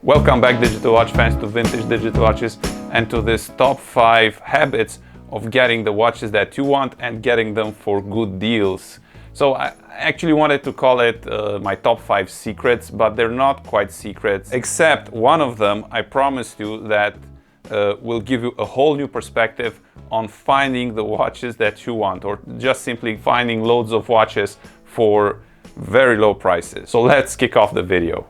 Welcome back, digital watch fans, to Vintage Digital Watches and to this top 5 habits of getting the watches that you want and getting them for good deals. So I actually wanted to call it my top 5 secrets, but they're not quite secrets, except one of them I promised you that will give you a whole new perspective on finding the watches that you want, or just simply finding loads of watches for very low prices. So let's kick off the video.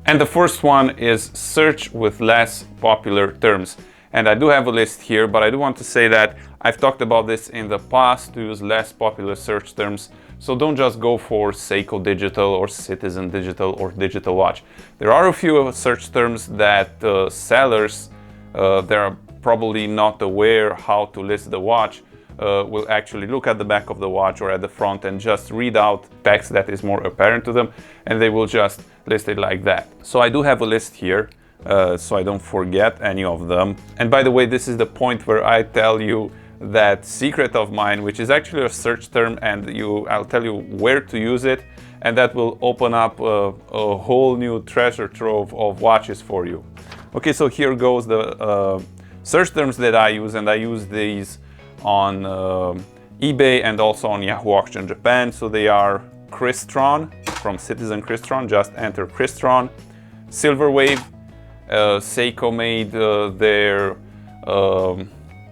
And the first one is search with less popular terms. And I do have a list here, but I do want to say that I've talked about this in the past, to use less popular search terms. So don't just go for Seiko Digital or Citizen Digital or Digital Watch. There are a few search terms that sellers, they're probably not aware how to list the watch, will actually look at the back of the watch or at the front and just read out text that is more apparent to them, and they will just list it like that. So I do have a list here, so I don't forget any of them. And by the way, this is the point where I tell you that secret of mine, which is actually a search term, and I'll tell you where to use it, and that will open up a whole new treasure trove of watches for you. Okay, so here goes the search terms that I use, and I use these on eBay and also on Yahoo Auction Japan. So they are Crystron from Citizen Crystron, just enter Crystron. Silver Wave, Seiko made their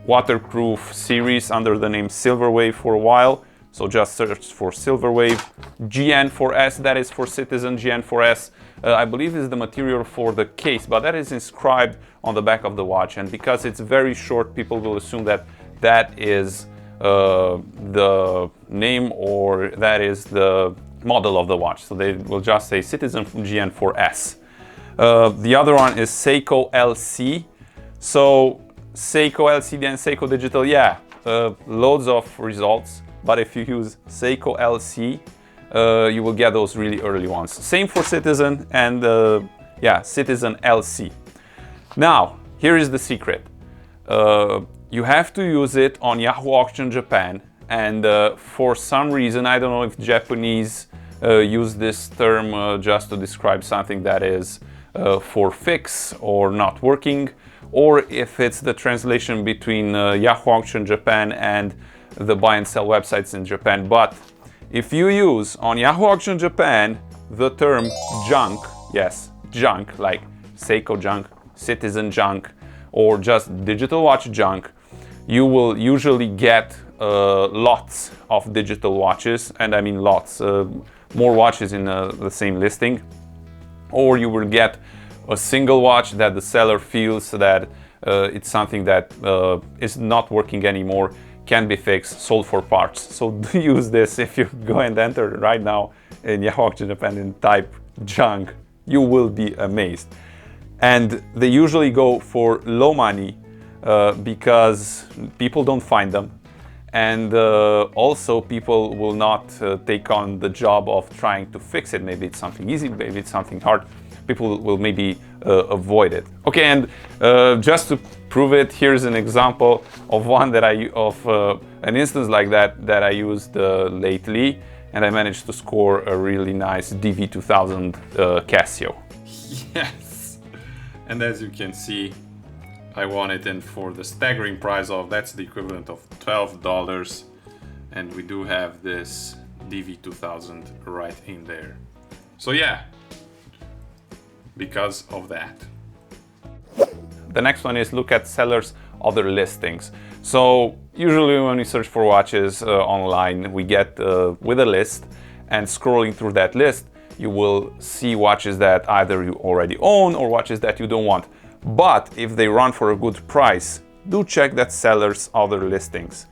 waterproof series under the name Silver Wave for a while, so just search for Silver Wave. GN4S, that is for Citizen. GN4S, I believe is the material for the case, but that is inscribed on the back of the watch, and because it's very short, people will assume that that is the name, or that is the model of the watch, so they will just say Citizen from GN4S. The other one is Seiko LC. So Seiko LCD and Seiko Digital, yeah, loads of results, but if you use Seiko LC, you will get those really early ones. Same for Citizen and yeah, Citizen LC. Now, here is the secret. You have to use it on Yahoo Auction Japan, and for some reason, I don't know if Japanese use this term just to describe something that is for fix or not working, or if it's the translation between Yahoo Auction Japan and the buy and sell websites in Japan. But if you use on Yahoo Auction Japan the term junk, yes, junk, like Seiko junk, Citizen junk, or just digital watch junk, you will usually get lots of digital watches, and I mean lots, more watches in the same listing, or you will get a single watch that the seller feels that it's something that is not working anymore, can be fixed, sold for parts. So do use this. If you go and enter right now in Yahoo Auction Japan and type junk, you will be amazed. And they usually go for low money because people don't find them, and also people will not take on the job of trying to fix it. Maybe it's something easy, maybe it's something hard. People will maybe avoid it. Okay, and just to prove it, here's an example of one that an instance like that I used lately, and I managed to score a really nice DV2000 Casio. Yes, and as you can see, I won it in for the staggering price of, that's the equivalent of $12, and we do have this DV2000 right in there. So yeah, because of that. The next one is look at sellers' other listings. So usually when we search for watches online, we get with a list, and scrolling through that list, you will see watches that either you already own or watches that you don't want. But if they run for a good price, do check that seller's other listings.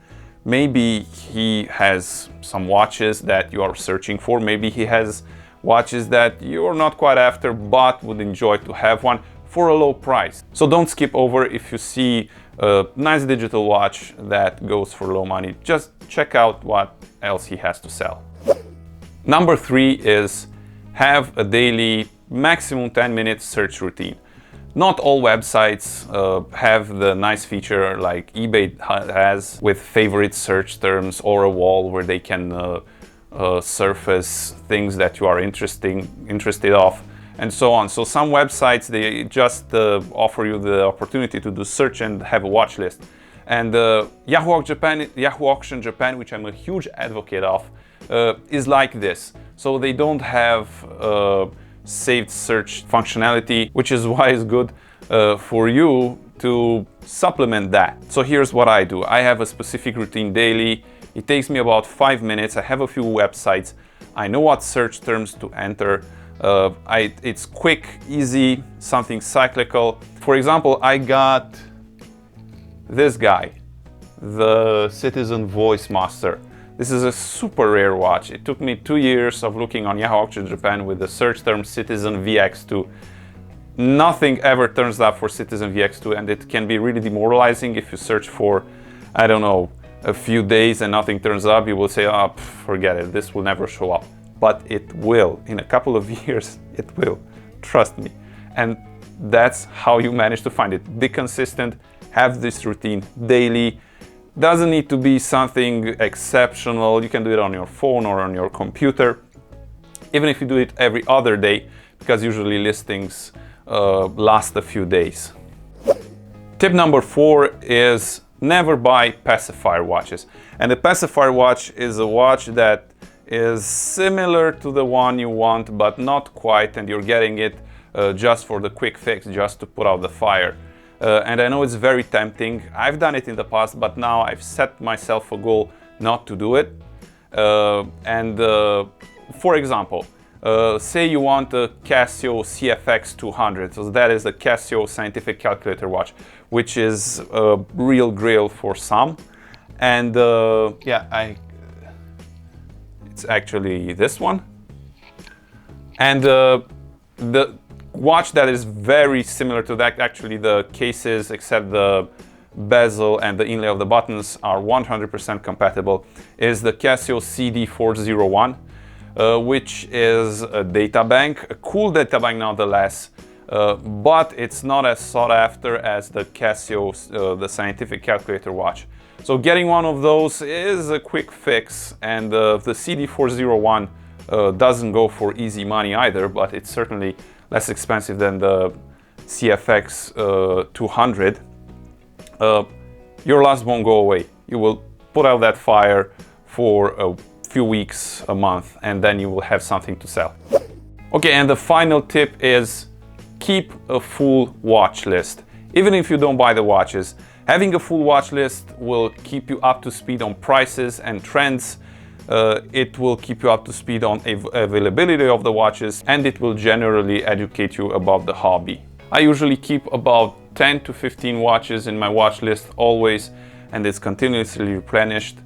Maybe he has some watches that you are searching for. Maybe he has watches that you're not quite after, but would enjoy to have one for a low price. So don't skip over if you see a nice digital watch that goes for low money. Just check out what else he has to sell. Number 3 is have a daily maximum 10-minute search routine. Not all websites have the nice feature like eBay has, with favorite search terms or a wall where they can surface things that you are interested of. and so on. So some websites, they just offer you the opportunity to do search and have a watch list. And Yahoo Auction Japan, which I'm a huge advocate of, is like this. So they don't have saved search functionality, which is why it's good for you to supplement that. So here's what I do. I have a specific routine daily. It takes me about 5 minutes. I have a few websites. I know what search terms to enter. It's quick, easy, something cyclical. For example, I got this guy, the Citizen Voice Master. This is a super rare watch. It took me 2 years of looking on Yahoo Auction Japan with the search term Citizen VX2. Nothing ever turns up for Citizen VX2, and it can be really demoralizing if you search for, I don't know, a few days and nothing turns up. You will say, oh, forget it, this will never show up. But it will. In a couple of years, it will. Trust me. And that's how you manage to find it. Be consistent, have this routine daily. Doesn't need to be something exceptional. You can do it on your phone or on your computer. Even if you do it every other day, because usually listings last a few days. Tip number 4 is never buy Pacifier watches. And the Pacifier watch is a watch that is similar to the one you want, but not quite, and you're getting it just for the quick fix, just to put out the fire. And I know it's very tempting. I've done it in the past, but now I've set myself a goal not to do it. For example, say you want a Casio CFX 200, so that is the Casio scientific calculator watch, which is a real grail for some. And it's actually this one. And the watch that is very similar to that, actually the cases, except the bezel and the inlay of the buttons, are 100% compatible, is the Casio CD401. Which is a data bank, a cool data bank nonetheless, but it's not as sought after as the Casio, the scientific calculator watch. So getting one of those is a quick fix, and the CD401 doesn't go for easy money either, but it's certainly less expensive than the CFX 200. Your lust won't go away. You will put out that fire for a few weeks, a month, and then you will have something to sell. Okay, and the final tip is keep a full watch list. Even if you don't buy the watches, having a full watch list will keep you up to speed on prices and trends. It will keep you up to speed on availability of the watches, and it will generally educate you about the hobby. I usually keep about 10 to 15 watches in my watch list always, and it's continuously replenished.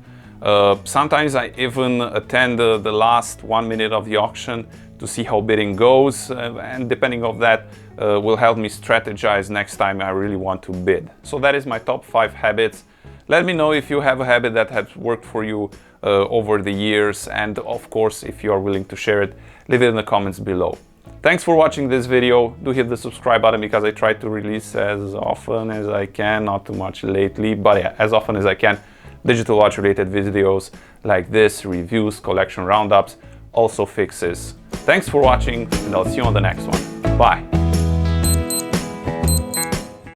Sometimes I even attend the last 1 minute of the auction to see how bidding goes, and depending on that will help me strategize next time I really want to bid. So that is my top 5 habits. Let me know if you have a habit that has worked for you over the years, and of course, if you are willing to share it, leave it in the comments below. Thanks for watching this video. Do hit the subscribe button because I try to release as often as I can, not too much lately, but yeah, as often as I can. Digital watch related videos like this, reviews, collection roundups, also fixes. Thanks for watching, and I'll see you on the next one. Bye.